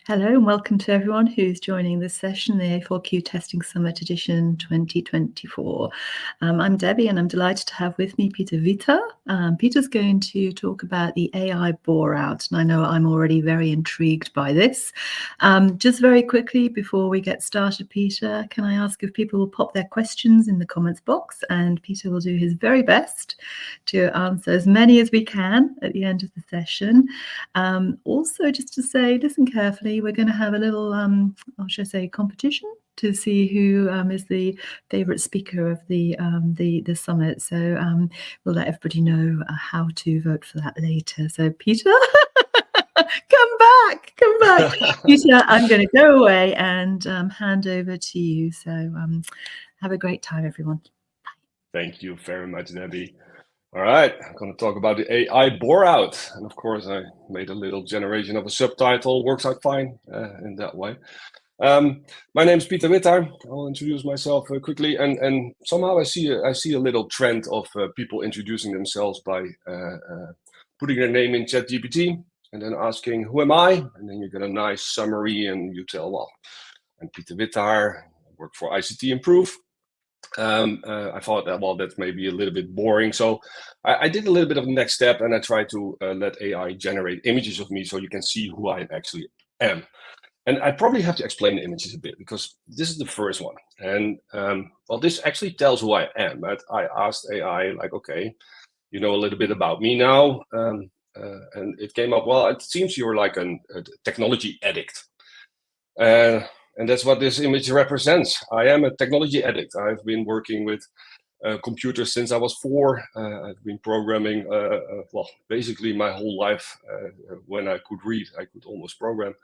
Hello and welcome to everyone who's joining this session, the A4Q Testing Summit Edition 2024. I'm Debbie and I'm delighted to have with me Pieter Withaar. Peter's going to talk about the AI bore-out, and I know I'm already very intrigued by this. Just very quickly before we get started, Pieter, can I ask if people will pop their questions in the comments box, and Pieter will do his very best to answer as many as we can at the end of the session. Also, just to say, listen carefully, we're going to have a little, should I say, competition to see who is the favourite speaker of the summit. So we'll let everybody know how to vote for that later. So Pieter, come back. Pieter, I'm going to go away and hand over to you. So have a great time, everyone. Thank you very much, Debbie. All right, I'm going to talk about the AI bore-out. And of course, I made a little generation of a subtitle, works out fine in that way. My name is Pieter Withaar. I'll introduce myself quickly. And somehow I see a little trend of people introducing themselves by putting their name in ChatGPT and then asking, who am I? And then you get a nice summary and you tell, well, I'm Pieter Withaar, I work for ICT Improve. I thought that, well, that's maybe a little bit boring. So I did a little bit of the next step and I tried to let AI generate images of me so you can see who I actually am. And I probably have to explain the images a bit because this is the first one. And well, this actually tells who I am. But I asked AI, like, okay, you know a little bit about me now. And it came up, well, it seems you're like a technology addict. And that's what this image represents. I am a technology addict. I've been working with computers since I was 4. I've been programming, well, basically my whole life. When I could read, I could almost program.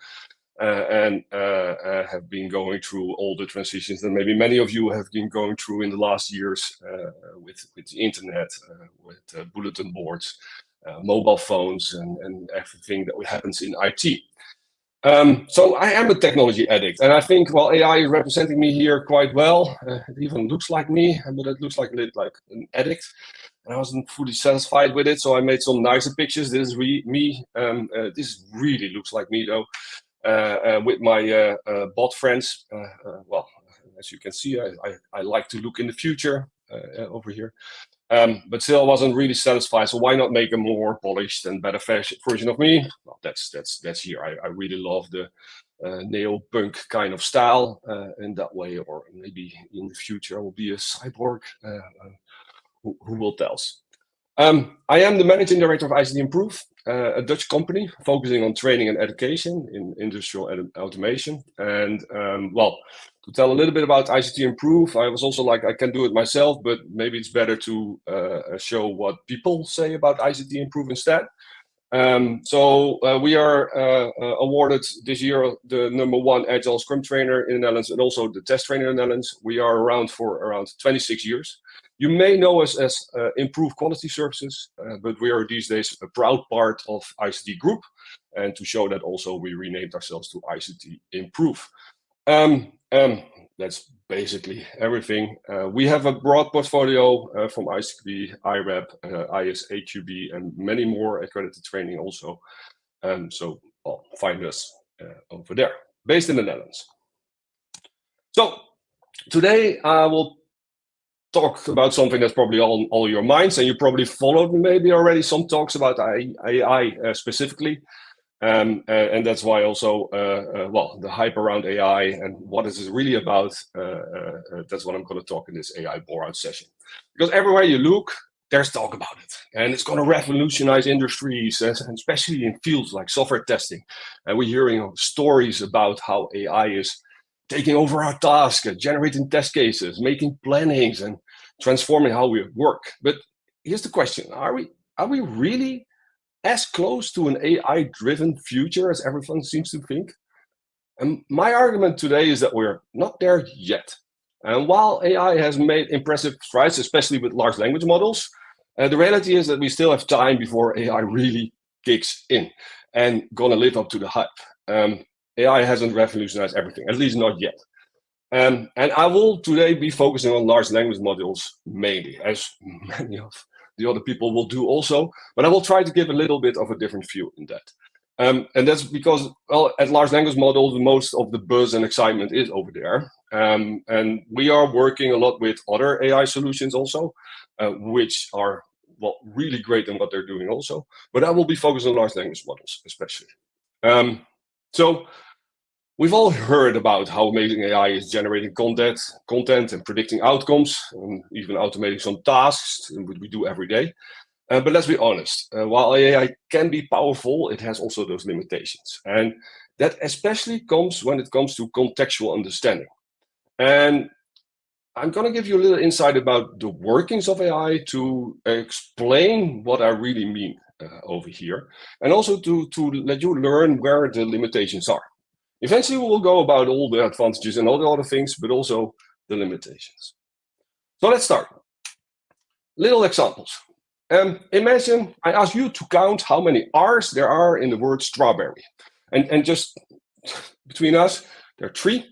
And have been going through all the transitions that maybe many of you have been going through in the last years with the internet, with bulletin boards, mobile phones, and everything that happens in IT. So I am a technology addict, and I think, well, AI is representing me here quite well. It even looks like me, but it looks like an addict. And I wasn't fully satisfied with it, so I made some nicer pictures. This is me. This really looks like me, though, with my bot friends. Well, as you can see, I like to look in the future over here. But still, I wasn't really satisfied. So why not make a more polished and better version of me? Well, that's here. I really love the neo-punk kind of style in that way. Or maybe in the future I will be a cyborg. Who will tell us? I am the managing director of ICT Improve, a Dutch company focusing on training and education in industrial automation. And well, to tell a little bit about ICT Improve, I was also like, I can do it myself, but maybe it's better to show what people say about ICT Improve instead. So we are awarded this year the #1 Agile Scrum trainer in the Netherlands and also the test trainer in the Netherlands. We are around for around 26 years. You may know us as Improve Quality Services, but we are these days a proud part of ICT Group. And to show that also, we renamed ourselves to ICT Improve. That's basically everything. We have a broad portfolio from ICB, IREP, IS-AQB, and many more accredited training also. So well, find us over there, based in the Netherlands. So today I will talk about something that's probably on all your minds, and you probably followed maybe already some talks about AI specifically. And that's why also, well, the hype around AI and what is it really about, that's what I'm going to talk in this AI bore-out session. Because everywhere you look, there's talk about it. And it's going to revolutionize industries, and especially in fields like software testing. And we're hearing stories about how AI is taking over our tasks, generating test cases, making plannings, and transforming how we work. But here's the question. Are we really as close to an AI-driven future as everyone seems to think? And my argument today is that we're not there yet. And while AI has made impressive strides, especially with large language models, the reality is that we still have time before AI really kicks in and gonna live up to the hype. AI hasn't revolutionized everything, at least not yet. And I will today be focusing on large language models mainly, as many of the other people will do also, but I will try to give a little bit of a different view in that. And that's because, well, at large language models, most of the buzz and excitement is over there. And we are working a lot with other AI solutions also, which are, well, really great in what they're doing also. But I will be focused on large language models, especially. So we've all heard about how amazing AI is generating content and predicting outcomes, and even automating some tasks, which we do every day. But let's be honest, while AI can be powerful, it has also those limitations. And that especially comes when it comes to contextual understanding. And I'm going to give you a little insight about the workings of AI to explain what I really mean over here, and also to let you learn where the limitations are. Eventually, we'll go about all the advantages and all the other things, but also the limitations. So let's start. Little examples. Imagine I ask you to count how many R's there are in the word strawberry. And just between us, there are 3.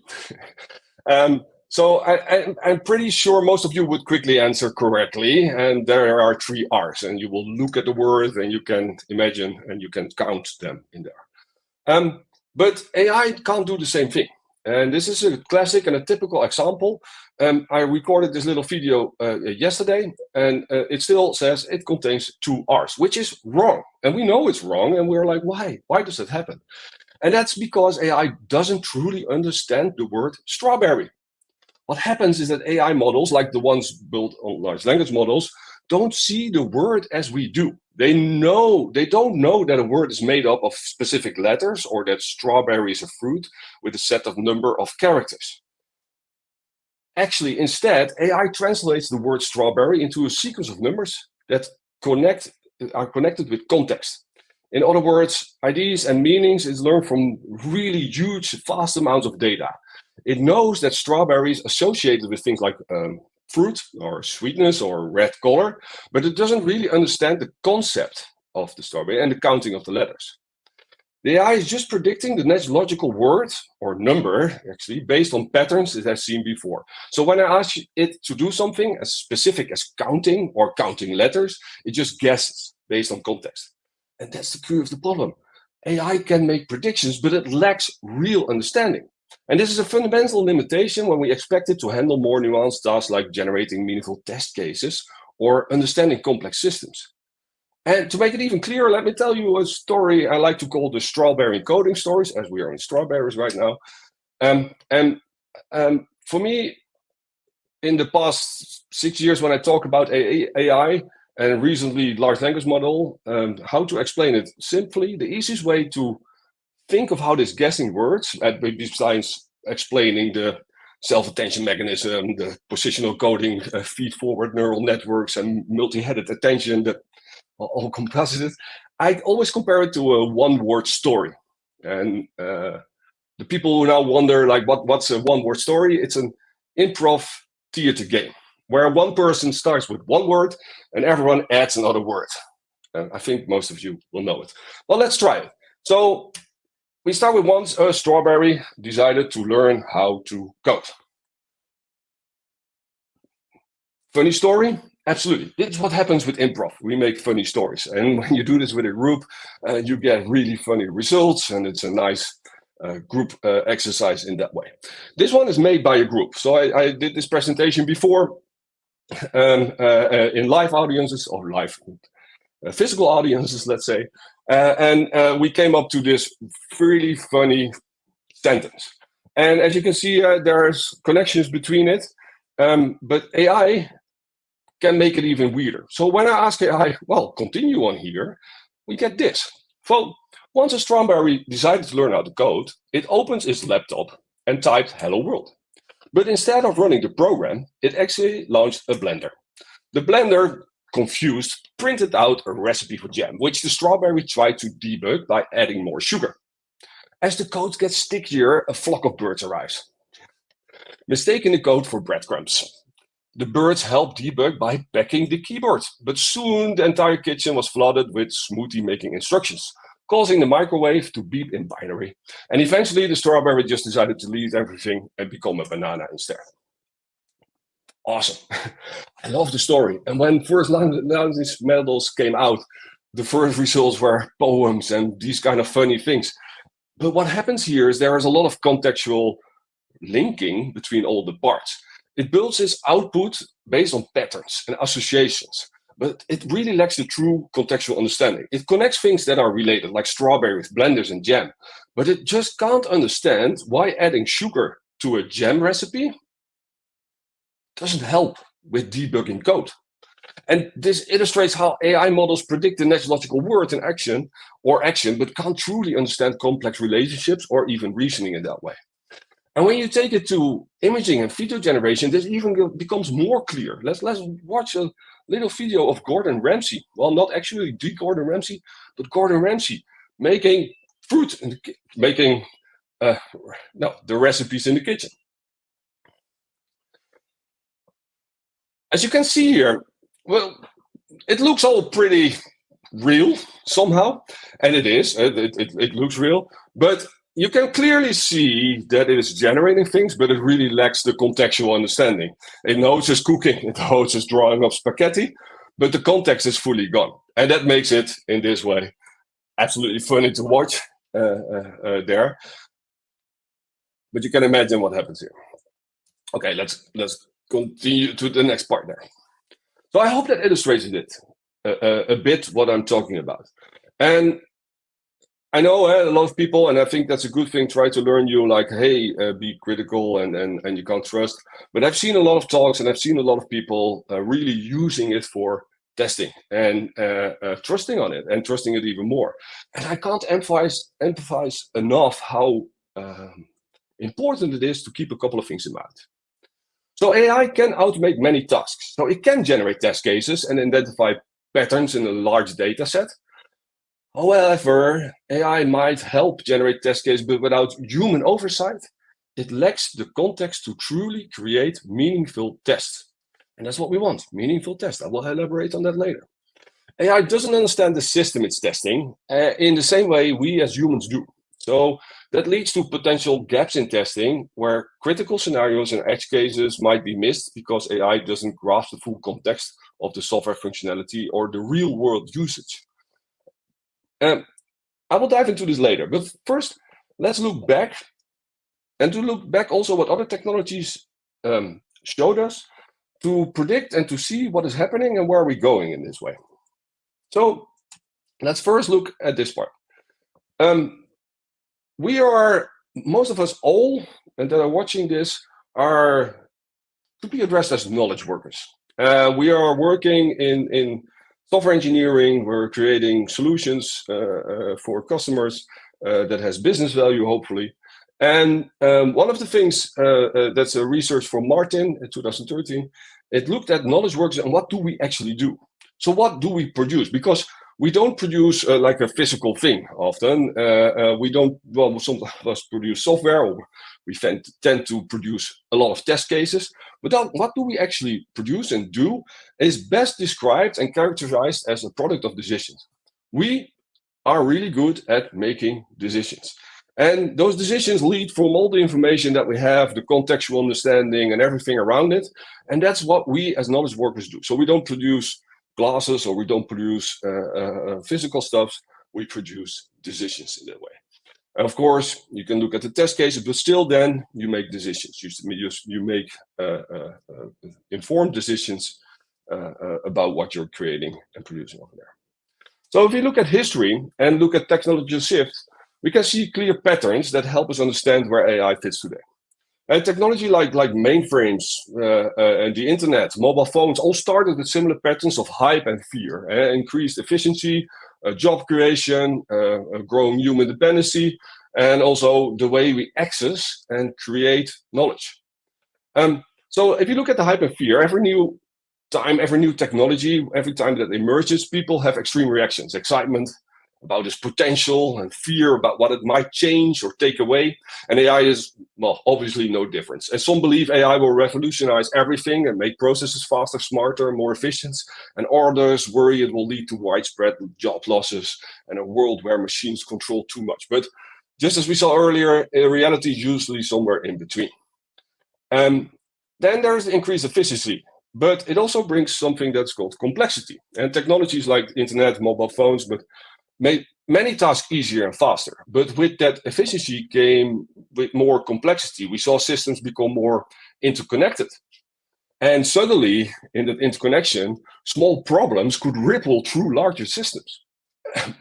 So I'm pretty sure most of you would quickly answer correctly, and there are 3 R's, and you will look at the word and you can imagine and you can count them in there. But AI can't do the same thing. And this is a classic and a typical example. I recorded this little video yesterday, and it still says it contains 2 R's, which is wrong. And we know it's wrong, and we're like, why? Why does that happen? And that's because AI doesn't truly understand the word strawberry. What happens is that AI models, like the ones built on large language models, don't see the word as we do. They don't know that a word is made up of specific letters, or that strawberry is a fruit with a set of number of characters. Actually, instead, AI translates the word strawberry into a sequence of numbers that are connected with context. In other words, ideas and meanings is learned from really huge, vast amounts of data. It knows that strawberry is associated with things like fruit or sweetness or red color, but it doesn't really understand the concept of the strawberry and the counting of the letters. The AI is just predicting the next logical word or number, actually, based on patterns it has seen before. So when I ask it to do something as specific as counting or counting letters, it just guesses based on context. And that's the key of the problem. AI can make predictions, but it lacks real understanding. And this is a fundamental limitation when we expect it to handle more nuanced tasks like generating meaningful test cases or understanding complex systems. And to make it even clearer, let me tell you a story I like to call the strawberry encoding stories, as we are in strawberries right now. For me, in the past 6 years, when I talk about AI and recently large language model, how to explain it simply, the easiest way to think of how this guessing works, besides explaining the self-attention mechanism, the positional coding, feed-forward neural networks, and multi-headed attention that all composited, I always compare it to a one-word story. And the people who now wonder, like, what's a one-word story? It's an improv theater game where one person starts with one word and everyone adds another word. I think most of you will know it. Well, let's try it. So we start with once a strawberry decided to learn how to code. Funny story? Absolutely. It's what happens with improv. We make funny stories. And when you do this with a group, you get really funny results, and it's a nice group exercise in that way. This one is made by a group. So I did this presentation before in live audiences, or live physical audiences, let's say. And we came up to this really funny sentence. And as you can see, there's connections between it. But AI can make it even weirder. So when I ask AI, well, continue on here, we get this. So once a strawberry decided to learn how to code, it opens its laptop and typed hello world. But instead of running the program, it actually launched a blender. The blender, confused, printed out a recipe for jam, which the strawberry tried to debug by adding more sugar. As the code gets stickier, a flock of birds arrives, mistaking the code for breadcrumbs. The birds helped debug by pecking the keyboard, but soon the entire kitchen was flooded with smoothie-making instructions, causing the microwave to beep in binary. And eventually, the strawberry just decided to leave everything and become a banana instead. Awesome. I love the story. And when first language models came out, the first results were poems and these kind of funny things. But what happens here is there is a lot of contextual linking between all the parts. It builds its output based on patterns and associations, but it really lacks the true contextual understanding. It connects things that are related, like strawberry with blenders and jam, but it just can't understand why adding sugar to a jam recipe doesn't help with debugging code. And this illustrates how AI models predict the next logical word in action, but can't truly understand complex relationships or even reasoning in that way. And when you take it to imaging and video generation, this even becomes more clear. Let's watch a little video of Gordon Ramsay. Well, not actually the Gordon Ramsay, but Gordon Ramsay making fruit, making the recipes in the kitchen. As you can see here, well, it looks all pretty real somehow, and it is. It looks real, but you can clearly see that it is generating things, but it really lacks the contextual understanding. It knows it's cooking, it knows it's drawing up spaghetti, but the context is fully gone. And that makes it, in this way, absolutely funny to watch there. But you can imagine what happens here. Okay, let's continue to the next part there. So I hope that illustrates it a bit what I'm talking about. And I know a lot of people, and I think that's a good thing, try to learn you like, hey, be critical and you can't trust. But I've seen a lot of talks and I've seen a lot of people really using it for testing and trusting on it and trusting it even more. And I can't emphasize enough how important it is to keep a couple of things in mind. So AI can automate many tasks. So it can generate test cases and identify patterns in a large data set. However, AI might help generate test cases, but without human oversight, it lacks the context to truly create meaningful tests. And that's what we want, meaningful tests. I will elaborate on that later. AI doesn't understand the system it's testing in the same way we as humans do. So that leads to potential gaps in testing where critical scenarios and edge cases might be missed because AI doesn't grasp the full context of the software functionality or the real world usage. I will dive into this later, but first, let's look back and to look back also what other technologies showed us to predict and to see what is happening and where are we going in this way. So let's first look at this part. We are, most of us all, and that are watching this, are to be addressed as knowledge workers. We are working in software engineering. We're creating solutions for customers that has business value, hopefully. And one of the things that's a research from Martin in 2013, it looked at knowledge workers and what do we actually do? So what do we produce? Because we don't produce like a physical thing often. We don't, well, some of us produce software, or we tend to produce a lot of test cases. But what do we actually produce and do is best described and characterized as a product of decisions. We are really good at making decisions. And those decisions lead from all the information that we have, the contextual understanding and everything around it. And that's what we as knowledge workers do. So we don't produce glasses or we don't produce physical stuff. We produce decisions in that way. And of course, you can look at the test cases, but still then you make decisions. You make informed decisions about what you're creating and producing over there. So if you look at history and look at technological shifts, we can see clear patterns that help us understand where AI fits today. And technology like mainframes and the internet, mobile phones, all started with similar patterns of hype and fear, increased efficiency, job creation, growing human dependency, and also the way we access and create knowledge. So if you look at the hype and fear, every new technology, every time that emerges, people have extreme reactions, excitement about its potential and fear about what it might change or take away. And AI is, well, obviously no difference. And some believe AI will revolutionize everything and make processes faster, smarter, more efficient. And others worry it will lead to widespread job losses and a world where machines control too much. But just as we saw earlier, reality is usually somewhere in between. Then there's increased efficiency. But it also brings something that's called complexity. And technologies like internet, mobile phones, but made many tasks easier and faster. But with that efficiency came with more complexity. We saw systems become more interconnected. And suddenly, in that interconnection, small problems could ripple through larger systems,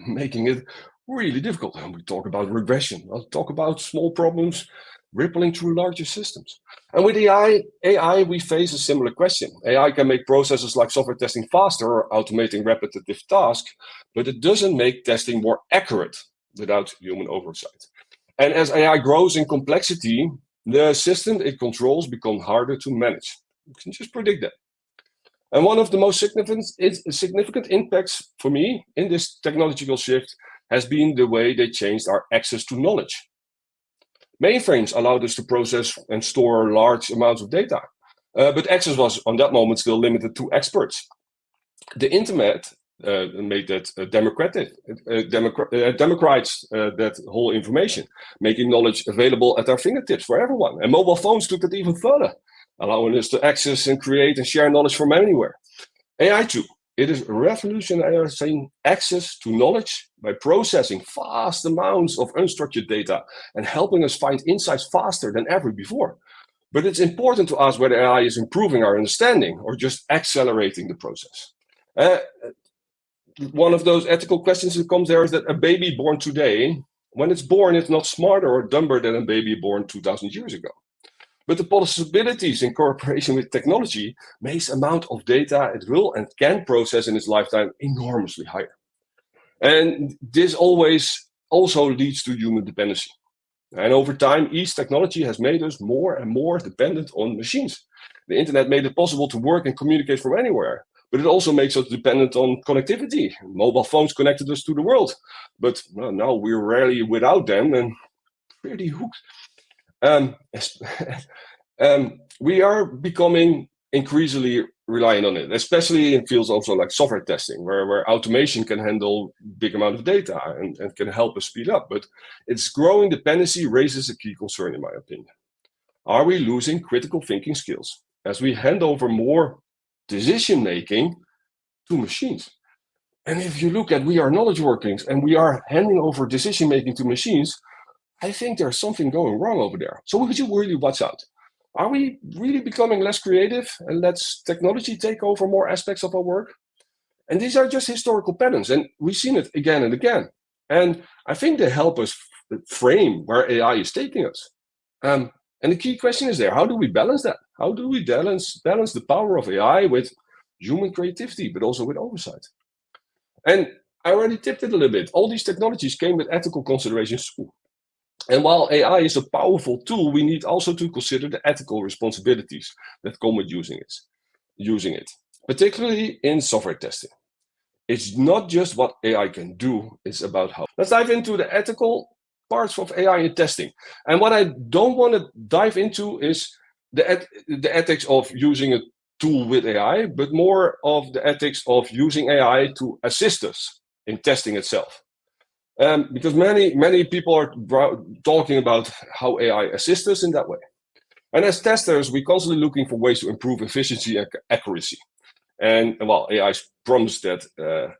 making it really difficult. And we talk about regression. I'll talk about small problems rippling through larger systems. And with AI, we face a similar question. AI can make processes like software testing faster or automating repetitive tasks, but it doesn't make testing more accurate without human oversight. And as AI grows in complexity, the system it controls become harder to manage. You can just predict that. And one of the most significant impacts for me in this technological shift has been the way they changed our access to knowledge. Mainframes allowed us to process and store large amounts of data, but access was on that moment still limited to experts. The internet made that democratized that whole information, making knowledge available at our fingertips for everyone. And mobile phones took it even further, allowing us to access and create and share knowledge from anywhere. AI too. It is revolutionizing access to knowledge by processing vast amounts of unstructured data and helping us find insights faster than ever before. But it's important to ask whether AI is improving our understanding or just accelerating the process. One of those ethical questions that comes there is that a baby born today, when it's born, it's not smarter or dumber than a baby born 2,000 years ago. But the possibilities in cooperation with technology makes the amount of data it will and can process in its lifetime enormously higher. And this always also leads to human dependency. And over time, each technology has made us more and more dependent on machines. The internet made it possible to work and communicate from anywhere, but it also makes us dependent on connectivity. Mobile phones connected us to the world, but well, now we're rarely without them and pretty hooked. We are becoming increasingly reliant on it, especially in fields also like software testing, where automation can handle big amount of data and can help us speed up. But its growing dependency raises a key concern, in my opinion. Are we losing critical thinking skills as we hand over more decision-making to machines? And if you look at we are knowledge workings and we are handing over decision-making to machines, I think there's something going wrong over there. So we should really watch out. Are we really becoming less creative and lets technology take over more aspects of our work? And these are just historical patterns, and we've seen it again and again. And I think they help us frame where AI is taking us. And the key question is there, how do we balance that? How do we balance the power of AI with human creativity, but also with oversight? And I already tipped it a little bit. All these technologies came with ethical considerations too. And while AI is a powerful tool, we need also to consider the ethical responsibilities that come with using it, particularly in software testing. It's not just what AI can do, it's about how. Let's dive into the ethical parts of AI in testing. And what I don't want to dive into is the ethics of using a tool with AI, but more of the ethics of using AI to assist us in testing itself. Because many people are talking about how AI assists us in that way. And as testers, we're constantly looking for ways to improve efficiency and accuracy. And well, AI promised that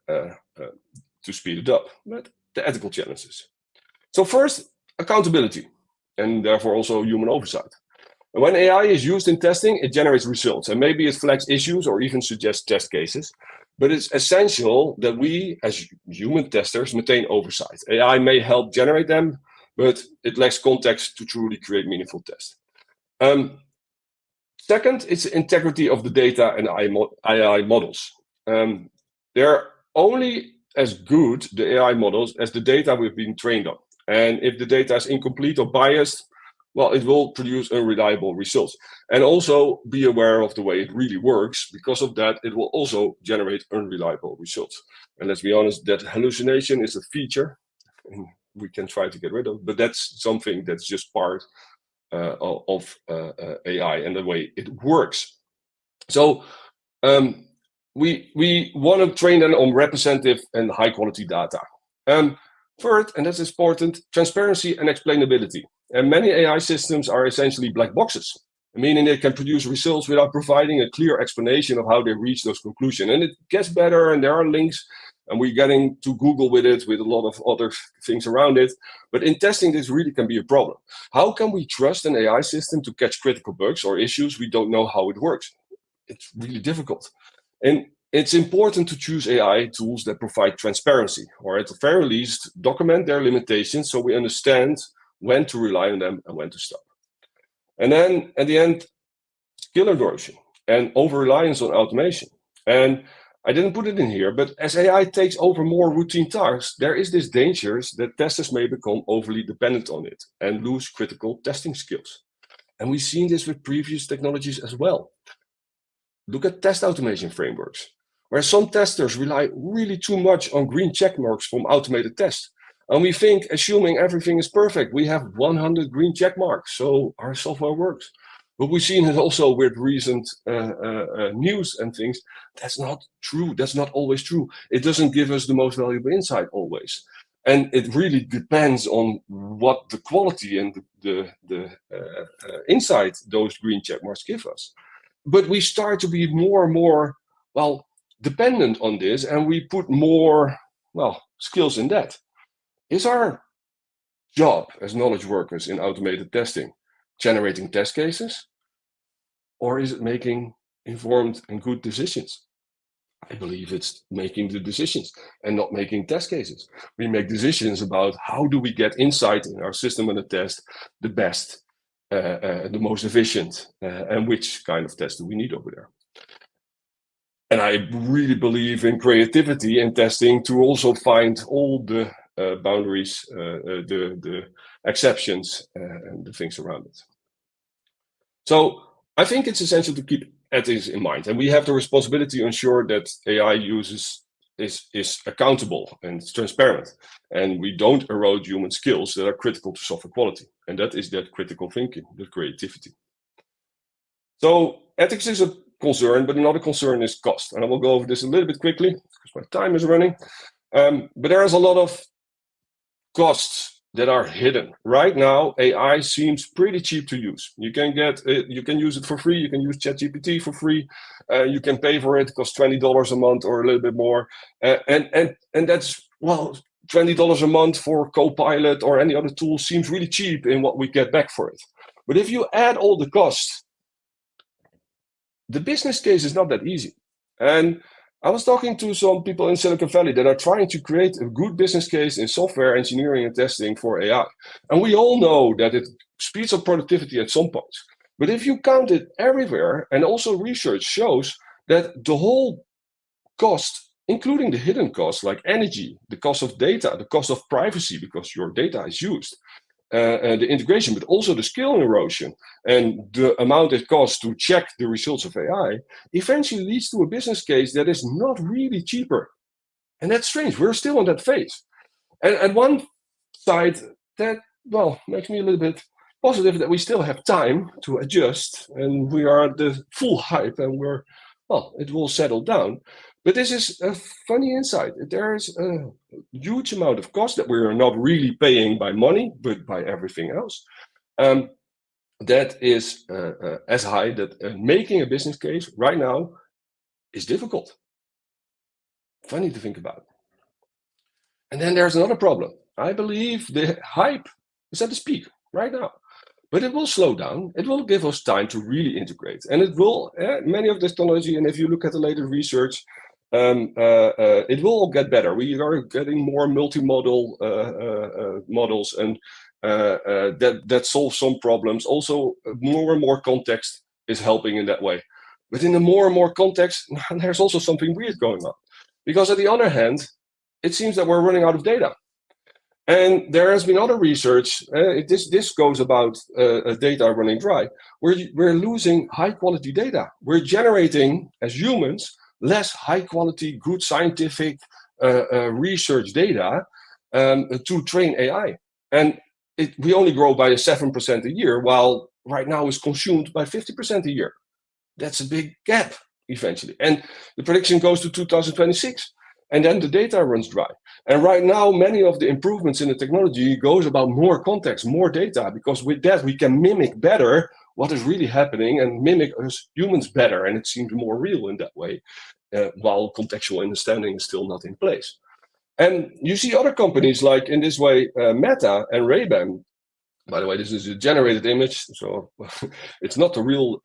to speed it up, but the ethical challenges. So first, accountability, and therefore also human oversight. And when AI is used in testing, it generates results, and maybe it flags issues or even suggests test cases. But it's essential that we, as human testers, maintain oversight. AI may help generate them, but it lacks context to truly create meaningful tests. Second, it's the integrity of the data and AI models. They're only as good, the AI models, as the data we've been trained on. And if the data is incomplete or biased, well, it will produce unreliable results. And also be aware of the way it really works. Because of that, it will also generate unreliable results. And let's be honest, that hallucination is a feature we can try to get rid of, but that's something that's just part of AI and the way it works. So we want to train them on representative and high quality data. Third, and that's important, transparency and explainability. And many AI systems are essentially black boxes. meaning they can produce results without providing a clear explanation of how they reach those conclusions. And it gets better, and there are links, and we're getting to Google with it, with a lot of other things around it. But in testing, this really can be a problem. How can we trust an AI system to catch critical bugs or issues we don't know how it works? It's really difficult. And it's important to choose AI tools that provide transparency, or at the very least, document their limitations so we understand when to rely on them and when to stop. And then at the end, skill erosion and over-reliance on automation. And I didn't put it in here, but as AI takes over more routine tasks, there is this danger that testers may become overly dependent on it and lose critical testing skills. And we've seen this with previous technologies as well. Look at test automation frameworks, where some testers rely really too much on green check marks from automated tests. And we think, assuming everything is perfect, we have 100 green check marks, so our software works. But we've seen it also with recent news and things. That's not true. That's not always true. It doesn't give us the most valuable insight always. And it really depends on what the quality and the insight those green check marks give us. But we start to be more and more, well, dependent on this, and we put more, well, skills in that. Is our job as knowledge workers in automated testing generating test cases? Or is it making informed and good decisions? I believe it's making the decisions and not making test cases. We make decisions about how do we get insight in our system and the test the best, the most efficient, and which kind of test do we need over there. And I really believe in creativity in testing to also find all the boundaries, the exceptions, and the things around it. So I think it's essential to keep ethics in mind, and we have the responsibility to ensure that AI uses is accountable and transparent, and we don't erode human skills that are critical to software quality, and that is that critical thinking, that creativity. So ethics is a concern, but another concern is cost, and I will go over this a little bit quickly because my time is running. But there is a lot of costs that are hidden. Right now, AI seems pretty cheap to use. You can use it for free. You can use ChatGPT for free. You can pay for it. It costs $20 a month or a little bit more. And that's, well, $20 a month for Copilot or any other tool seems really cheap in what we get back for it. But if you add all the costs, the business case is not that easy. And I was talking to some people in Silicon Valley that are trying to create a good business case in software engineering and testing for AI. And we all know that it speeds up productivity at some point. But if you count it everywhere, and also research shows that the whole cost, including the hidden costs like energy, the cost of data, the cost of privacy because your data is used, the integration, but also the skill erosion and the amount it costs to check the results of AI, eventually leads to a business case that is not really cheaper. And that's strange. We're still in that phase. And at one side, that, well, makes me a little bit positive that we still have time to adjust and we are at the full hype and we're, well, it will settle down. But this is a funny insight. There is a huge amount of cost that we are not really paying by money, but by everything else. That is as high that making a business case right now is difficult. Funny to think about. And then there's another problem. I believe the hype is at its peak right now. But it will slow down. It will give us time to really integrate. And it will, many of this technology, and if you look at the latest research, it will get better. We are getting more multimodal models, and that solves some problems. Also, more and more context is helping in that way. But in the more and more context, there's also something weird going on. Because on the other hand, it seems that we're running out of data. And there has been other research, this goes about data running dry. We're losing high quality data. We're generating, as humans, less high quality, good scientific research data to train AI. And we only grow by 7% a year, while right now is consumed by 50% a year. That's a big gap eventually. And the prediction goes to 2026. And then the data runs dry. And right now, many of the improvements in the technology goes about more context, more data, because with that, we can mimic better what is really happening and mimic us humans better. And it seems more real in that way, while contextual understanding is still not in place. And you see other companies like in this way, Meta and Ray-Ban. By the way, this is a generated image, so it's not the real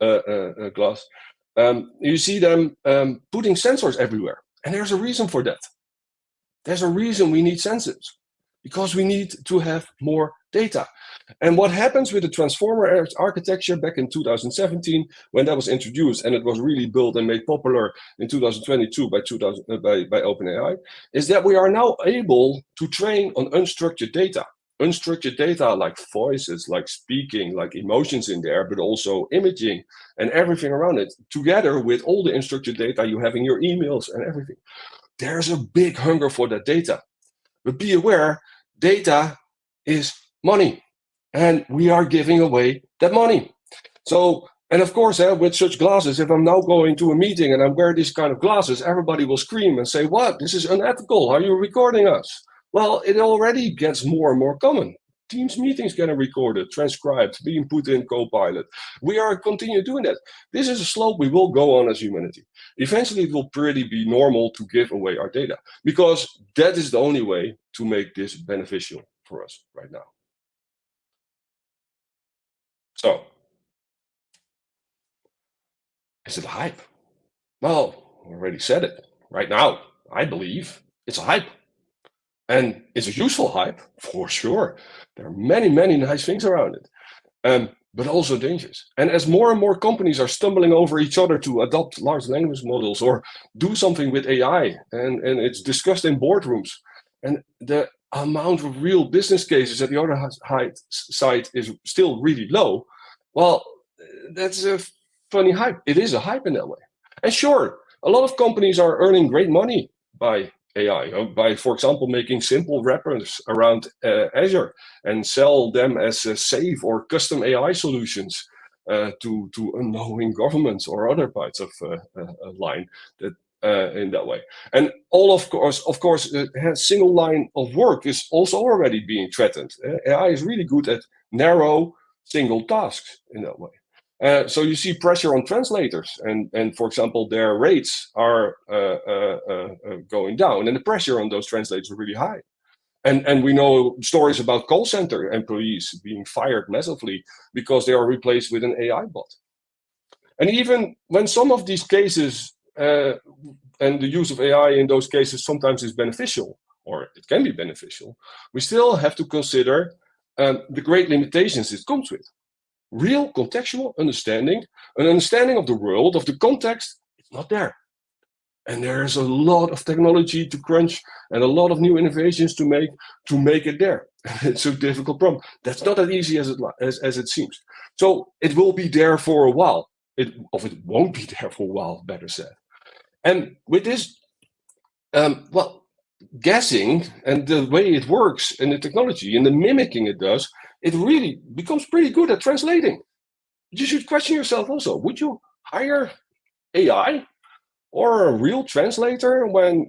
glass. You see them putting sensors everywhere. And there's a reason for that. There's a reason we need sensors, because we need to have more data. And what happens with the transformer architecture back in 2017, when that was introduced and it was really built and made popular in 2022 by OpenAI, is that we are now able to train on unstructured data. Unstructured data like voices, like speaking, like emotions in there, but also imaging and everything around it, together with all the unstructured data you have in your emails and everything. There's a big hunger for that data. But be aware, data is money, and we are giving away that money. So, and of course, with such glasses, if I'm now going to a meeting and I wear these kind of glasses, everybody will scream and say, what? This is unethical. Are you recording us? Well, it already gets more and more common. Teams meetings getting recorded, transcribed, being put in Copilot. We are continue doing that. This is a slope we will go on as humanity. Eventually, it will pretty be normal to give away our data, because that is the only way to make this beneficial for us right now. So, is it a hype? Well, I already said it. Right now, I believe it's a hype. And it's a useful hype, for sure. There are many, many nice things around it, but also dangerous. And as more and more companies are stumbling over each other to adopt large language models or do something with AI, and it's discussed in boardrooms, and the amount of real business cases at the other side is still really low, well, that's a funny hype. It is a hype in that way. And sure, a lot of companies are earning great money by AI, by, for example, making simple wrappers around Azure and sell them as safe or custom AI solutions to unknowing governments or other parts of a line that in that way. And all of course, single line of work is also already being threatened. AI is really good at narrow single tasks in that way. So you see pressure on translators, and for example, their rates are going down, and the pressure on those translators is really high. And we know stories about call center employees being fired massively because they are replaced with an AI bot. And even when some of these cases and the use of AI in those cases sometimes is beneficial, or it can be beneficial, we still have to consider the great limitations it comes with. Real contextual understanding, an understanding of the world, of the context, it's not there. And there's a lot of technology to crunch and a lot of new innovations to make it there. It's a difficult problem. That's not as easy as it seems. So it will be there for a while. It won't be there for a while, better said. And with this, guessing and the way it works and the technology and the mimicking it does, it really becomes pretty good at translating. You should question yourself also, would you hire AI or a real translator when,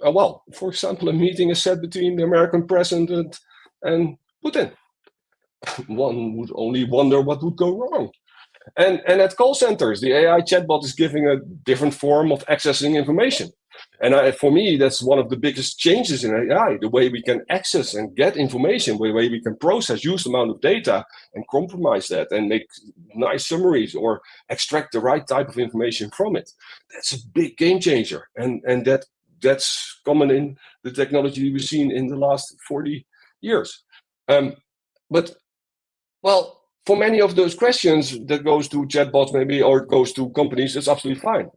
for example, a meeting is set between the American president and Putin? One would only wonder what would go wrong. And at call centers, the AI chatbot is giving a different form of accessing information. And for me, that's one of the biggest changes in AI, the way we can access and get information, the way we can process huge amount of data and compromise that and make nice summaries or extract the right type of information from it. That's a big game changer. And that's common in the technology we've seen in the last 40 years. For many of those questions that goes to chatbots maybe, or it goes to companies, it's absolutely fine.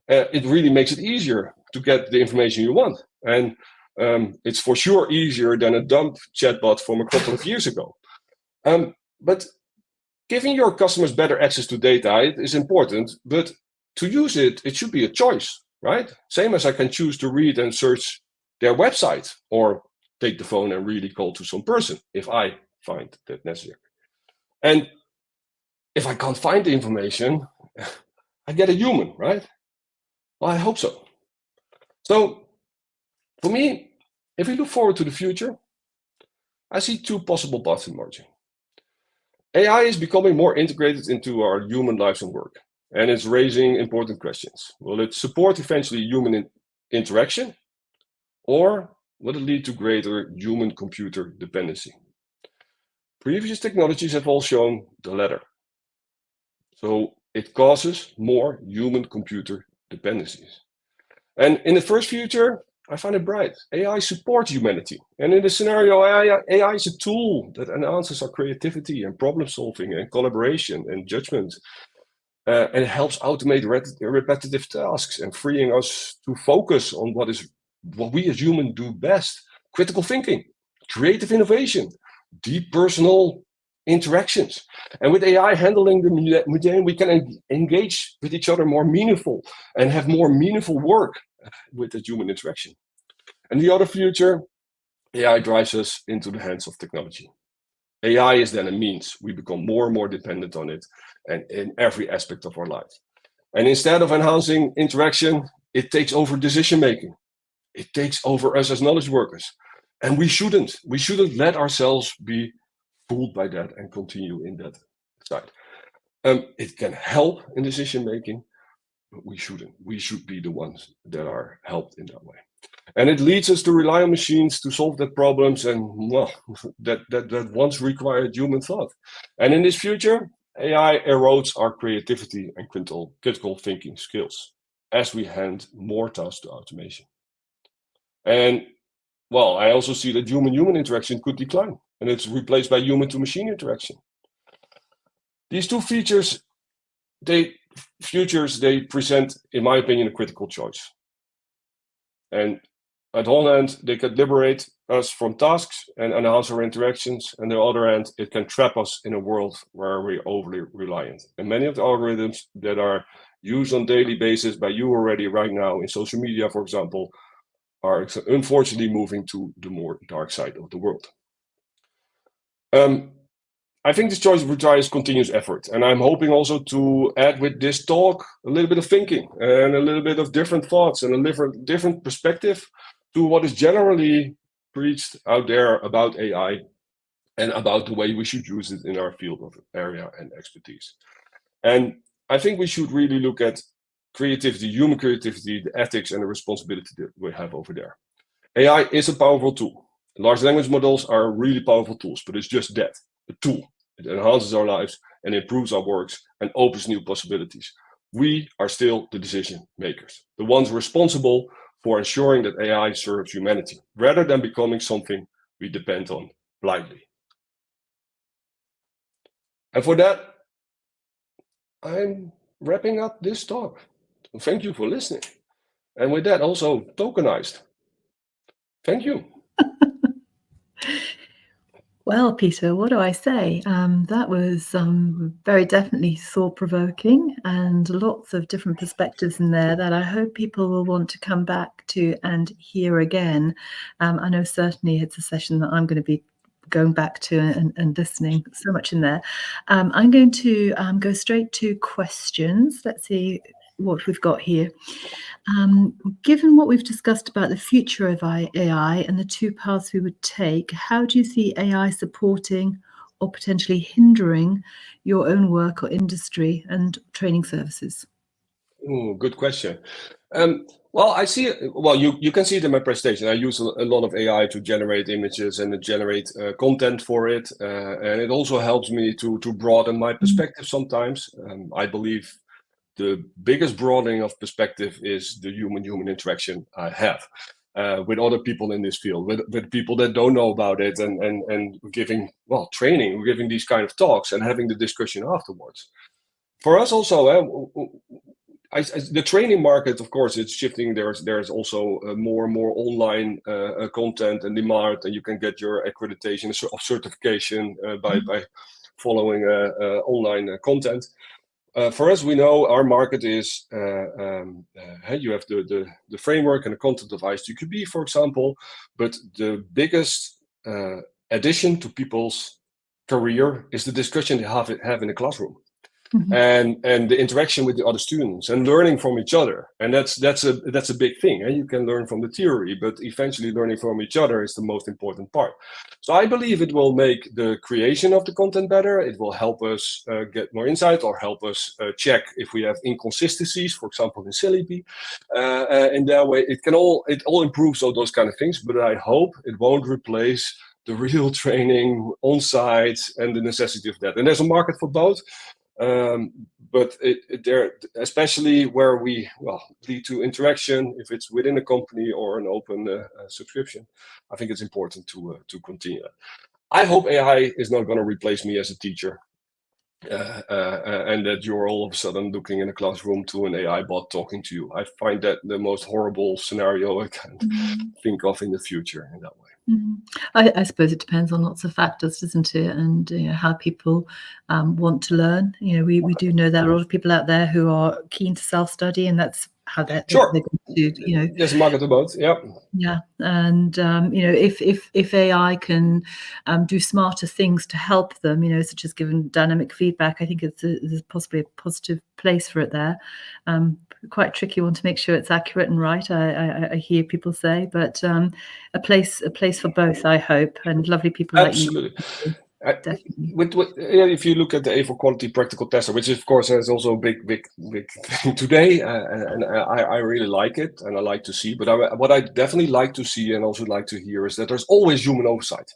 It really makes it easier to get the information you want. And it's for sure easier than a dumb chatbot from a couple of years ago. But giving your customers better access to data is important, but to use it, it should be a choice, right? Same as I can choose to read and search their website or take the phone and really call to some person if I find that necessary. And if I can't find the information, I get a human, right? Well, I hope so. So for me, if we look forward to the future, I see two possible paths emerging. AI is becoming more integrated into our human lives and work, and it's raising important questions. Will it support eventually human interaction, or will it lead to greater human-computer dependency? Previous technologies have all shown the latter. So it causes more human-computer dependencies. And in the first future, I find it bright. AI supports humanity. And in this scenario, AI is a tool that enhances our creativity and problem solving and collaboration and judgment. And it helps automate repetitive tasks and freeing us to focus on what we as humans do best: critical thinking, creative innovation, deep personal interactions. And with AI handling the mundane, we can engage with each other more meaningful and have more meaningful work with the human interaction. And the other future, AI drives us into the hands of technology. AI is then a means. We become more and more dependent on it, and in every aspect of our life. And instead of enhancing interaction, it takes over decision making. It takes over us as knowledge workers. And we shouldn't let ourselves be fooled by that and continue in that side. It can help in decision making, but we shouldn't. We should be the ones that are helped in that way. And it leads us to rely on machines to solve the problems and, well, that once required human thought. And in this future, AI erodes our creativity and critical thinking skills as we hand more tasks to automation. And, well, I also see that human-human interaction could decline, and it's replaced by human-to-machine interaction. These two features, they present, in my opinion, a critical choice. And at one hand, they can liberate us from tasks and enhance our interactions. And on the other hand, it can trap us in a world where we're overly reliant. And many of the algorithms that are used on a daily basis by you already right now in social media, for example, are unfortunately moving to the more dark side of the world. I think this choice requires continuous effort. And I'm hoping also to add with this talk a little bit of thinking and a little bit of different thoughts and a different perspective to what is generally preached out there about AI and about the way we should use it in our field of area and expertise. And I think we should really look at creativity, human creativity, the ethics and the responsibility that we have over there. AI is a powerful tool. Large language models are really powerful tools, but it's just that, a tool. It enhances our lives and improves our works and opens new possibilities. We are still the decision makers, the ones responsible for ensuring that AI serves humanity, rather than becoming something we depend on blindly. And for that, I'm wrapping up this talk. Thank you for listening. And with that, also tokenized. Thank you. Well, Pieter, what do I say? That was very definitely thought-provoking and lots of different perspectives in there that I hope people will want to come back to and hear again. I know certainly it's a session that I'm going to be going back to and listening. So much in there. I'm going to go straight to questions. Let's see what we've got here. Given what we've discussed about the future of AI and the two paths we would take, how do you see AI supporting or potentially hindering your own work or industry and training services? Ooh, good question. Well, I see. Well, you can see it in my presentation. I use a lot of AI to generate images and to generate content for it, and it also helps me to broaden my perspective sometimes. I believe the biggest broadening of perspective is the human-human interaction I have with other people in this field, with people that don't know about it, and giving training, giving these kind of talks, and having the discussion afterwards. For us also, the training market, of course, it's shifting. There's also more and more online content and demand, and you can get your accreditation of certification by following online content. For us, we know our market is you have the framework and the content of ISTQB, for example, but the biggest addition to people's career is the discussion they have in the classroom. and the interaction with the other students and learning from each other. And that's a big thing. And you can learn from the theory, but eventually learning from each other is the most important part. So I believe it will make the creation of the content better. It will help us get more insight, or help us check if we have inconsistencies, for example, in syllabi. In that way, it all improves all those kind of things. But I hope it won't replace the real training on site and the necessity of that. And there's a market for both. But there, especially where we lead to interaction, if it's within a company or an open subscription, I think it's important to continue that. I hope AI is not going to replace me as a teacher, and that you're all of a sudden looking in a classroom to an AI bot talking to you. I find that the most horrible scenario I can think of in the future in that way. I suppose it depends on lots of factors, doesn't it? And how people want to learn. We do know there are a lot of people out there who are keen to self-study, and that's how they're going to. There's a market about, yeah. And if AI can do smarter things to help them, such as giving dynamic feedback, I think there's possibly a positive place for it there. Quite tricky one to make sure it's accurate and right, I hear people say, but a place for both, I hope, and lovely people absolutely. Like you. Definitely. If you look at the A4 quality practical tester, which of course is also a big thing today, and I really like it, and I like to see. But what I definitely like to see and also like to hear is that there's always human oversight.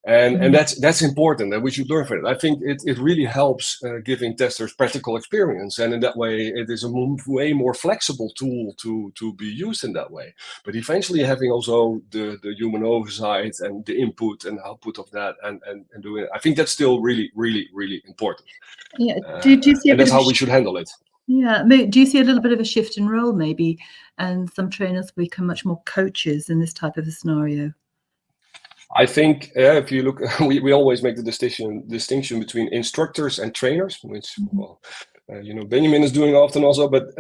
And that's important, and we should learn from it. I think it really helps giving testers practical experience, and in that way, it is a way more flexible tool to be used in that way. But eventually, having also the human oversight and the input and output of that, and doing it, I think that's still really important. Yeah. Do you see? And that's how we should handle it. Yeah. Do you see a little bit of a shift in role, maybe, and some trainers become much more coaches in this type of a scenario? I think if you look, we always make the distinction between instructors and trainers, which Benjamin is doing often also. But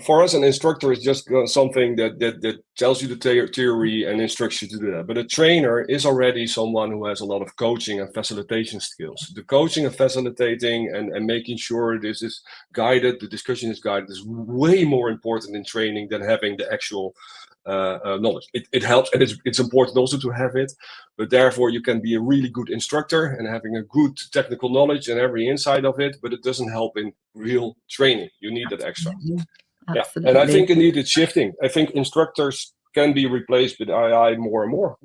for us, an instructor is just something that tells you the theory and instructs you to do that. But a trainer is already someone who has a lot of coaching and facilitation skills. The coaching and facilitating and making sure this is guided, the discussion is guided, is way more important in training than having the actual knowledge. It helps, and it's important also to have it, but therefore you can be a really good instructor and having a good technical knowledge and every insight of it, but it doesn't help in real training. You need that extra. Absolutely. And I think indeed it's shifting. I think instructors can be replaced with AI more and more.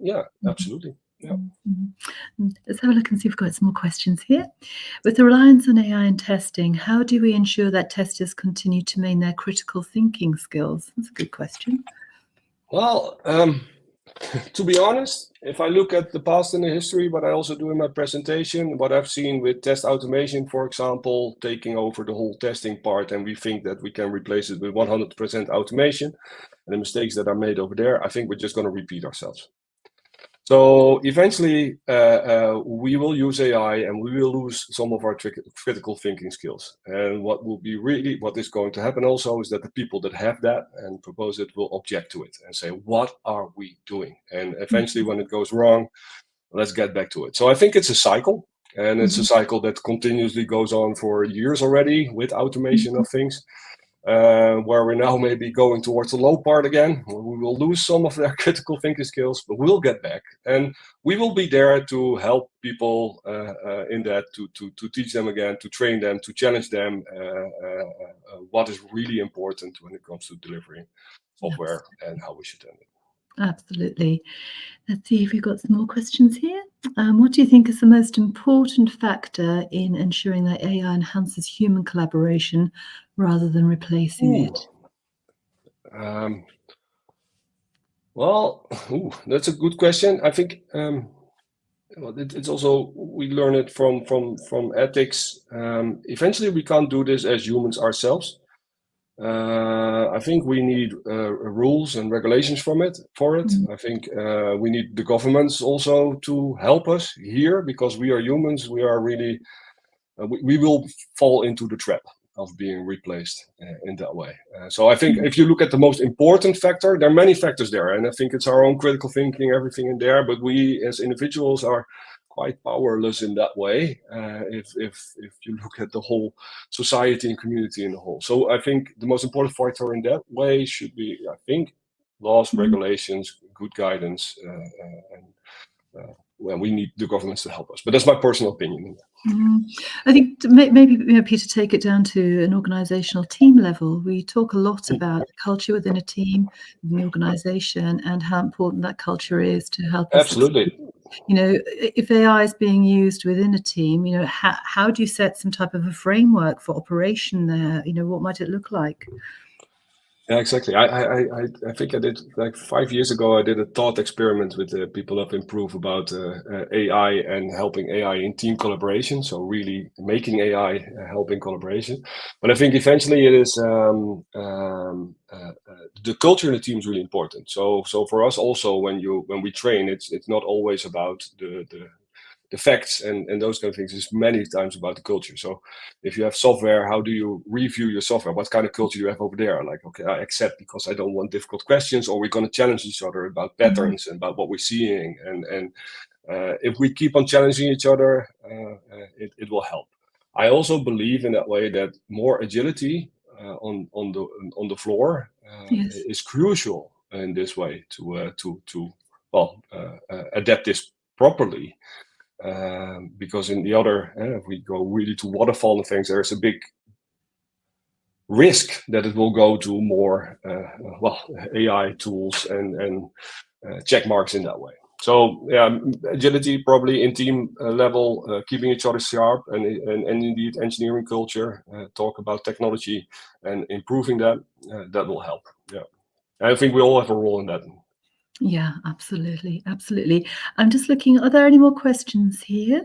Absolutely. Let's have a look and see if we've got some more questions here. With the reliance on AI in testing, how do we ensure that testers continue to maintain their critical thinking skills? That's a good question. Well, to be honest, if I look at the past and the history, what I also do in my presentation, what I've seen with test automation, for example, taking over the whole testing part, and we think that we can replace it with 100% automation, and the mistakes that are made over there, I think we're just going to repeat ourselves. So eventually, we will use AI and we will lose some of our critical thinking skills. And what is going to happen also is that the people that have that and propose it will object to it and say, what are we doing? And eventually, when it goes wrong, let's get back to it. So I think it's a cycle, and it's a cycle that continuously goes on for years already with automation of things. Where we're now maybe going towards the low part again, where we will lose some of their critical thinking skills, but we'll get back, and we will be there to help people in that, to teach them again, to train them, to challenge them what is really important when it comes to delivering software and how we should handle it. Absolutely. Let's see if we've got some more questions here. What do you think is the most important factor in ensuring that AI enhances human collaboration rather than replacing it? Well, that's a good question. I think it's also, we learn it from ethics. Eventually, we can't do this as humans ourselves. I think we need rules and regulations for it. I think we need the governments also to help us here, because we are humans. We are really, we will fall into the trap of being replaced in that way. So I think if you look at the most important factor, there are many factors there, and I think it's our own critical thinking, everything in there, but we as individuals are quite powerless in that way if you look at the whole society and community in the whole. So I think the most important factor in that way should be, I think, laws, regulations, good guidance, and well, we need the governments to help us. But that's my personal opinion. I think maybe, Pieter, take it down to an organizational team level. We talk a lot about the culture within a team, in the organization, and how important that culture is to help us Absolutely. succeed. If AI is being used within a team, how do you set some type of a framework for operation there? What might it look like? Yeah, exactly. I think I did, like 5 years ago, I did a thought experiment with the people of Improve about AI and helping AI in team collaboration. So really making AI helping collaboration. But I think eventually it is the culture in the team is really important. So for us also, when we train, it's not always about the facts and those kind of things. Is many times about the culture. So if you have software, how do you review your software? What kind of culture do you have over there? Like, okay, I accept because I don't want difficult questions, or we're going to challenge each other about patterns and about what we're seeing. And if we keep on challenging each other, it will help. I also believe in that way that more agility on the floor Yes. is crucial in this way to adapt this properly. Because in the other, if we go really to waterfall and things, there's a big risk that it will go to more AI tools and check marks in that way. So yeah, agility probably in team level, keeping each other sharp, and indeed engineering culture, talk about technology and improving that. That will help. Yeah, and I think we all have a role in that. Yeah, absolutely. I'm just looking, are there any more questions here?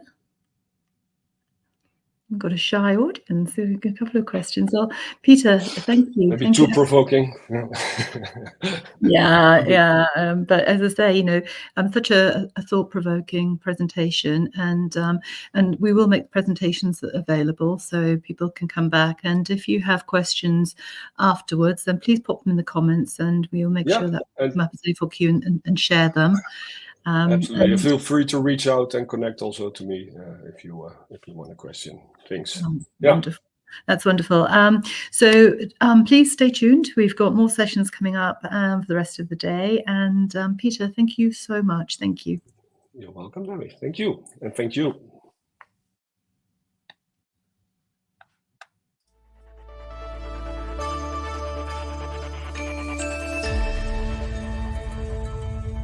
We've got a shy audience, so a couple of questions. Well, Pieter, thank you. Maybe too provoking. Yeah. But as I say, such a thought-provoking presentation, and we will make presentations available so people can come back. And if you have questions afterwards, then please pop them in the comments, and we'll make sure that we come up as A4Q and share them. Absolutely. Feel free to reach out and connect also to me if you want a question. Thanks. Wonderful. That's wonderful. So please stay tuned. We've got more sessions coming up for the rest of the day. And Pieter, thank you so much. Thank you. You're welcome, Debbie. Thank you. And thank you.